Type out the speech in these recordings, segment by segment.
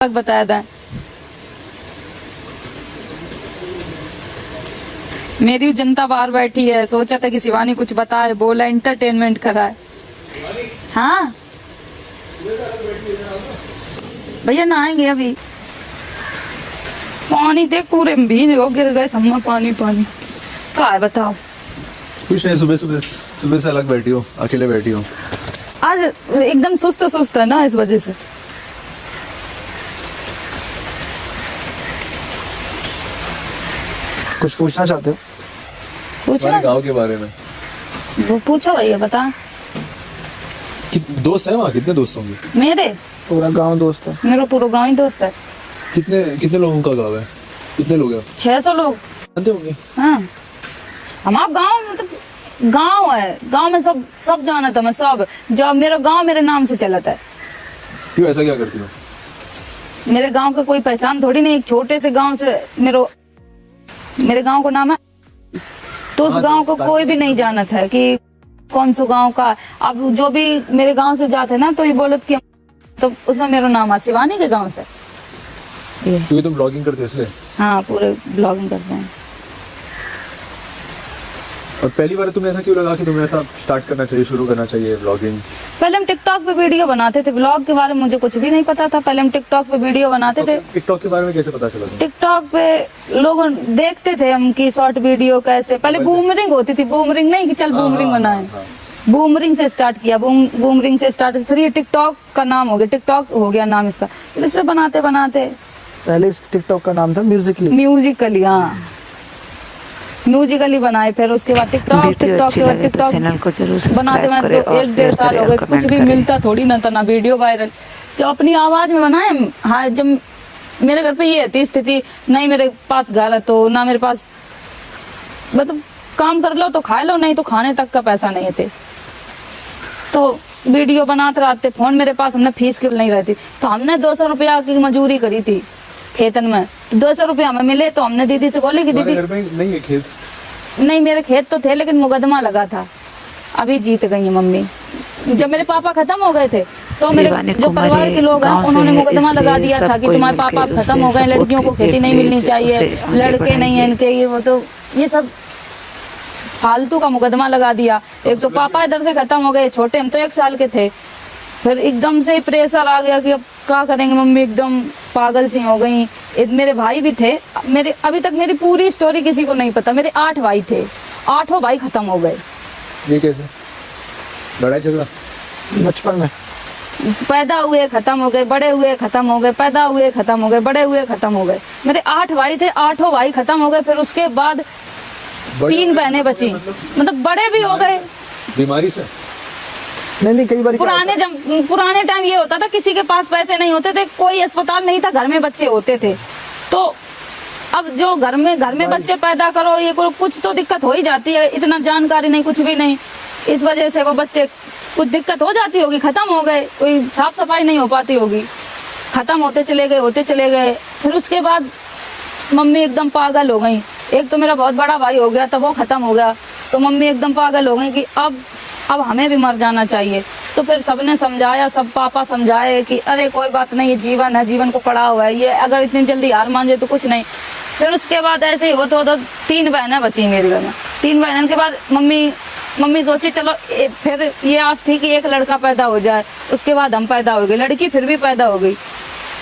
तक बताया था। मेरी जनता बाहर बैठी है, सोचा था कि शिवानी कुछ बताए, बोला एंटरटेनमेंट कराए। हाँ भैया नहाएंगे अभी। पानी देख पूरे भीग हो गिर गए सम्मा, पानी पानी का है बताओ। कुछ नहीं, सुबह से अलग बैठी हो, अकेले बैठी हो। आज एकदम सुस्त है ना, इस वजह से। कुछ पूछना चाहते हो? पूछना गाँव के बारे में। वो पूछो भैया, बता। दोस्त है वहाँ? कितने दोस्त होंगे? मेरे पूरा गांव दोस्त है। मेरा पूरा गाँव ही दोस्त है। कितने लोगों का गाँव है? कितने लोग हैं? 600 लोग जानते होंगे। हाँ, हमारा गाँव मतलब गाँव है, गाँव में सब जाना था मैं, सब जब मेरा गाँव मेरे नाम से चला था। क्यों ऐसा क्या करती हो? मेरे गांव का कोई पहचान थोड़ी नहीं, एक छोटे से गांव से मेरे गांव का नाम है, तो उस गांव को कोई भी नहीं जाना था कि कौन सा गांव का। अब जो भी मेरे गांव से जाते ना तो ये बोलत कि तो उसमें मेरा नाम है शिवानी के गांव से। क्योंकि तुम ब्लॉगिंग करते हो इसलिए? हाँ, पूरे ब्लॉगिंग करते हैं। और पहली बार तुम्हें ऐसा क्यों लगा कि तुम्हें ऐसा स्टार्ट करना चाहिए, शुरू करना चाहिए ब्लॉगिंग? पहले हम टिकटॉक पे वीडियो बनाते थे, ब्लॉग के बारे में मुझे कुछ भी नहीं पता था। पहले हम टिकटॉक पे वीडियो बनाते थे। टिकटॉक के बारे में कैसे पता चला? टिकटॉक पे लोग देखते थे हम की शॉर्ट वीडियो कैसे, पहले बूमरिंग होती थी, बूमरिंग नहीं कि चल बूमरिंग बनाए, बूमरिंग से स्टार्ट किया, बूमरिंग से स्टार्ट, फिर ये टिकटॉक का नाम हो गया, टिकटॉक हो गया नाम इसका। फिर इस पे बनाते पहले इस टिकटॉक का नाम था म्यूजिकली। हाँ, म्यूजिकली बनाए। फिर उसके बाद टिकटॉक के बाद टिकटॉक बनाते बनाते तो 1-1.5 साल हो गए। कुछ भी मिलता थोड़ी ना था, ना वीडियो वायरल। जब अपनी आवाज में बनाए, हाँ, जब मेरे घर पे ये थी स्थिति, नहीं मेरे पास घर है तो ना मेरे पास, मतलब काम कर लो तो खा लो, नहीं तो खाने तक का पैसा नहीं थे, तो वीडियो बनाते रहते। फोन मेरे पास, हमने फीस की नहीं रहती, तो हमने 200 रुपया की मजदूरी करी थी खेतन में, तो 200 रुपया हमें मिले, तो हमने दीदी से बोले कि दीदी नहीं है खेत? नहीं, मेरे खेत तो थे लेकिन मुकदमा लगा था, अभी जीत गई है मम्मी। जब मेरे पापा खत्म हो गए थे तो मेरे जो परिवार के लोग हैं उन्होंने मुकदमा लगा दिया था कि तुम्हारे पापा खत्म हो गए, लड़कियों को खेती नहीं मिलनी चाहिए, लड़के नहीं है इनके, ये वो, तो ये सब फालतू का मुकदमा लगा दिया। एक तो पापा इधर से खत्म हो गए, छोटे हम तो 1 साल के थे, फिर एकदम से प्रेशर आ गया कि अब क्या करेंगे, मम्मी एकदम पागल सी हो गई। मेरे भाई भी थे मेरे, अभी तक मेरी पूरी स्टोरी किसी को नहीं पता। मेरे 8 भाई थे, 8 भाई खत्म हो गए। ये कैसे? लड़ाई झगड़ा? बचपन में पैदा हुए खत्म हो गए, बड़े हुए खत्म हो गए, पैदा हुए खत्म हो गए, बड़े हुए खत्म हो गए। मेरे 8 भाई थे, 8 भाई खत्म हो गए। फिर उसके बाद 3 बहनें बची, मतलब बड़े भी हो गए बीमारी से। नहीं, कई बार पुराने टाइम ये होता था, किसी के पास पैसे नहीं होते थे, कोई अस्पताल नहीं था, घर में बच्चे होते थे, तो अब जो घर में बच्चे पैदा करो, ये करो, कुछ तो दिक्कत हो ही जाती है। इतना जानकारी नहीं, कुछ भी नहीं, इस वजह से वो बच्चे कुछ दिक्कत हो जाती होगी, खत्म हो गए, कोई साफ सफाई नहीं हो पाती होगी, खत्म होते चले गए। फिर उसके बाद मम्मी एकदम पागल हो गई। एक तो मेरा बहुत बड़ा भाई हो गया, तब वो खत्म हो गया, तो मम्मी एकदम पागल हो गई कि अब हमें भी मर जाना चाहिए। तो फिर सबने समझाया, सब पापा समझाए कि अरे कोई बात नहीं, ये जीवन है, जीवन को पड़ा हुआ है, ये अगर इतनी जल्दी हार मान जाए तो कुछ नहीं। फिर उसके बाद ऐसे ही होते होते 3 बहनें बची मेरे घर में। 3 बहनों के बाद मम्मी सोची चलो फिर ये आस थी कि एक लड़का पैदा हो जाए, उसके बाद हम पैदा हो गए, लड़की फिर भी पैदा हो गई,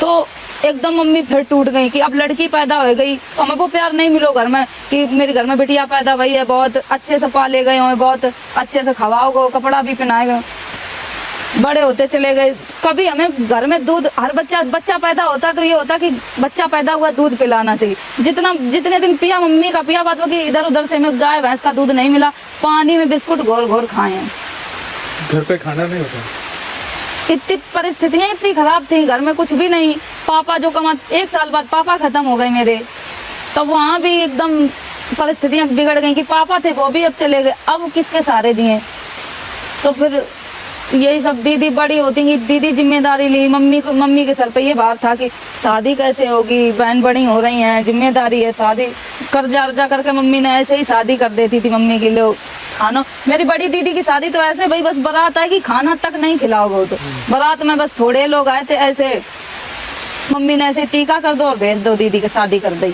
तो एकदम मम्मी फिर टूट गई कि अब लड़की पैदा हो गई तो हमें वो प्यार नहीं मिलो घर में कि मेरे घर में बिटिया पैदा हुई है, बहुत अच्छे से पाले गए हों, बहुत अच्छे से खवाओगे, कपड़ा भी पहनाए गए, बड़े होते चले गए। कभी हमें घर में दूध, हर बच्चा पैदा होता तो ये होता कि बच्चा पैदा हुआ दूध पिलाना चाहिए, जितने दिन पिया मम्मी का पिया, बात कि इधर उधर से हमें गाय भैंस का दूध नहीं मिला, पानी में बिस्कुट घोर खाए हैं। घर पे खाना नहीं होता? इतनी परिस्थितियां इतनी खराब थी, घर में कुछ भी नहीं। पापा जो 1 साल बाद पापा खत्म हो गए मेरे, तब वहाँ भी एकदम परिस्थितियां बिगड़ गई कि पापा थे वो भी अब चले गए, अब किसके सहारे जिए। तो फिर यही सब दीदी बड़ी होती गई, दीदी जिम्मेदारी ली, मम्मी के सर पे ये भार था कि शादी कैसे होगी, बहन बड़ी हो रही हैं, जिम्मेदारी है, शादी कर्जा करके मम्मी ने ऐसे ही शादी कर देती थी मम्मी के लिए। खाना, मेरी बड़ी दीदी की शादी तो ऐसे भाई बस बारात आएगी, खाना तक नहीं खिलाओगे, तो बारात में बस थोड़े लोग आए थे, ऐसे मम्मी ने ऐसे टीका कर दो और भेज दो, दीदी की शादी कर दी।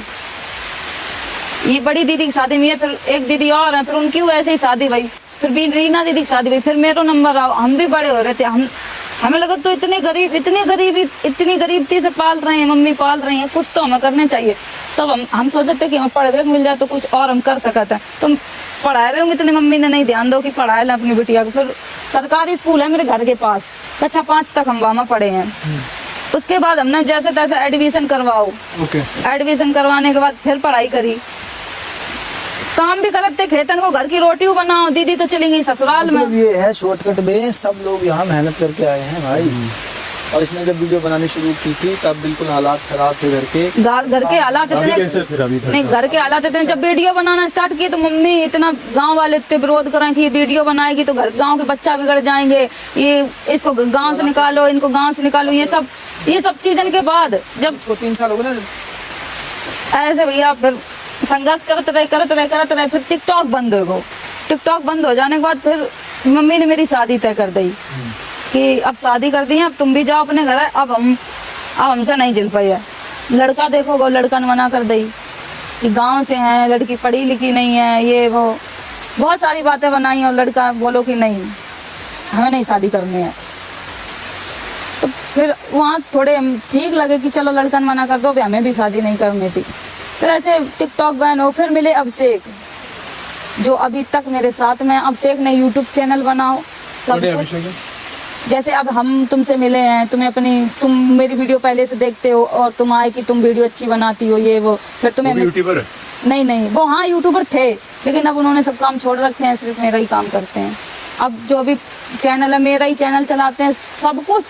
ये बड़ी दीदी की शादी हुई है, फिर एक दीदी और है, फिर उनकी हुई ऐसे ही शादी हुई, फिर भी रीना दीदी की शादी हुई, फिर मेरा नंबर आओ। हम भी बड़े हो रहे थे, हमें लगा तो इतनी गरीबी से पाल रहे हैं, मम्मी पाल रही हैं, कुछ तो हमें करने चाहिए। तब हम सोच सकते कि हमें पढ़े मिल जाए तो कुछ और हम कर सकते हैं। तो पढ़ाए रहे होंगे, इतनी मम्मी ने नहीं ध्यान दो कि पढ़ाए ला अपनी बिटिया को। फिर सरकारी स्कूल है मेरे घर के पास, कक्षा 5 तक हम वहाँ पढ़े हैं। उसके बाद हमने जैसे तैसे एडमिशन करवाओ, एडमिशन करवाने के बाद फिर पढ़ाई करी, काम भी करते खेतन को, घर की रोटी बनाओ। दीदी तो चली गई ससुराल में। मतलब ये है शॉर्टकट में, सब लोग यहाँ मेहनत करके आए हैं भाई। और इसने जब वीडियो बनानी शुरू की थी तब बिल्कुल हालात खराब थे घर के हालात इतने नहीं, घर के हालात इतने। जब वीडियो बनाना स्टार्ट किए तो मम्मी इतना, गांव वाले इतने विरोध करें कि ये वीडियो बनाएगी तो घर गांव के बच्चा बिगड़ जाएंगे, ये इसको गांव से निकालो, इनको गांव से निकालो। ये सब चीजन के बाद जब 3 साल हो गए ना ऐसे भैया फिर संघर्ष करते रहे, फिर टिकटॉक बंद हो गो। टिकटॉक बंद हो जाने के बाद फिर मम्मी ने मेरी शादी तय कर दी कि अब शादी कर दी है, अब तुम भी जाओ अपने घर। अब हमसे नहीं झेल पाई है। लड़का देखोगे, लड़का ने मना कर दी कि गांव से है, लड़की पढ़ी लिखी नहीं है, ये वो बहुत सारी बातें बनाई, और लड़का बोलो कि नहीं हमें नहीं शादी करनी है। तो फिर वहाँ थोड़े ठीक लगे कि चलो लड़का ने मना कर दो, हमें भी शादी नहीं करनी थी। फिर ऐसे टिकटॉक बैन हो, फिर मिले अभिषेक जो अभी तक मेरे साथ में। अभिषेक ने यूट्यूब चैनल बनाओ सब कुछ। जैसे अब हम तुमसे मिले हैं, तुम मेरी वीडियो पहले से देखते हो और तुम आए कि तुम वीडियो अच्छी बनाती हो, ये वो। फिर तुम्हें यूट्यूबर नहीं वो हाँ यूट्यूबर थे, लेकिन अब उन्होंने सब काम छोड़ रखे हैं, सिर्फ मेरा ही काम करते हैं। अब जो भी चैनल है मेरा ही चैनल चलाते हैं, सब कुछ।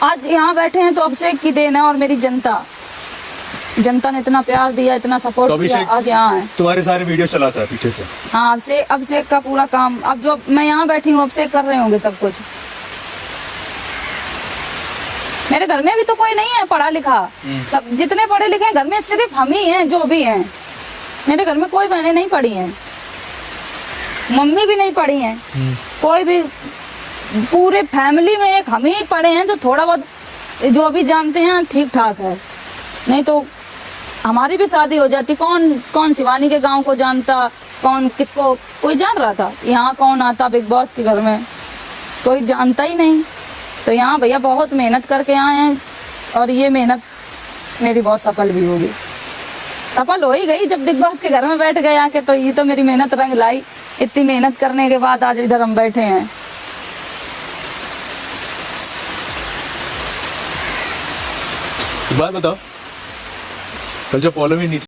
आज यहाँ बैठे हैं तो अभिषेक की देन है, और मेरी जनता ने इतना प्यार दिया, इतना सपोर्ट किया, आज यहाँ है। तुम्हारे सारे वीडियो चलाता है पीछे से? हाँ, अभिषेक का पूरा काम। अब जो मैं यहाँ बैठी हूँ, अभिषेक कर रहे होंगे सब कुछ। मेरे घर में भी तो कोई नहीं है पढ़ा लिखा, सब जितने पढ़े लिखे हैं घर में सिर्फ हम ही हैं जो भी हैं। मेरे घर में कोई बहनें नहीं पढ़ी हैं, मम्मी भी नहीं पढ़ी हैं, कोई भी। पूरे फैमिली में एक हम ही पढ़े हैं जो थोड़ा बहुत जो भी जानते हैं ठीक ठाक है। नहीं तो हमारी भी शादी हो जाती, कौन शिवानी के गांव को जानता, कौन किसको कोई जान रहा था। यहाँ कौन आता बिग बॉस के घर में, कोई जानता ही नहीं। तो यहाँ भैया बहुत मेहनत करके आए हैं, और ये मेहनत मेरी बहुत सफल भी होगी, सफल हो ही गई। जब बिग बॉस के घर में बैठ गए आके, तो ये तो मेरी मेहनत रंग लाई। इतनी मेहनत करने के बाद आज इधर हम बैठे हैं। बात बताओ, कल जो फॉलो भी नीचे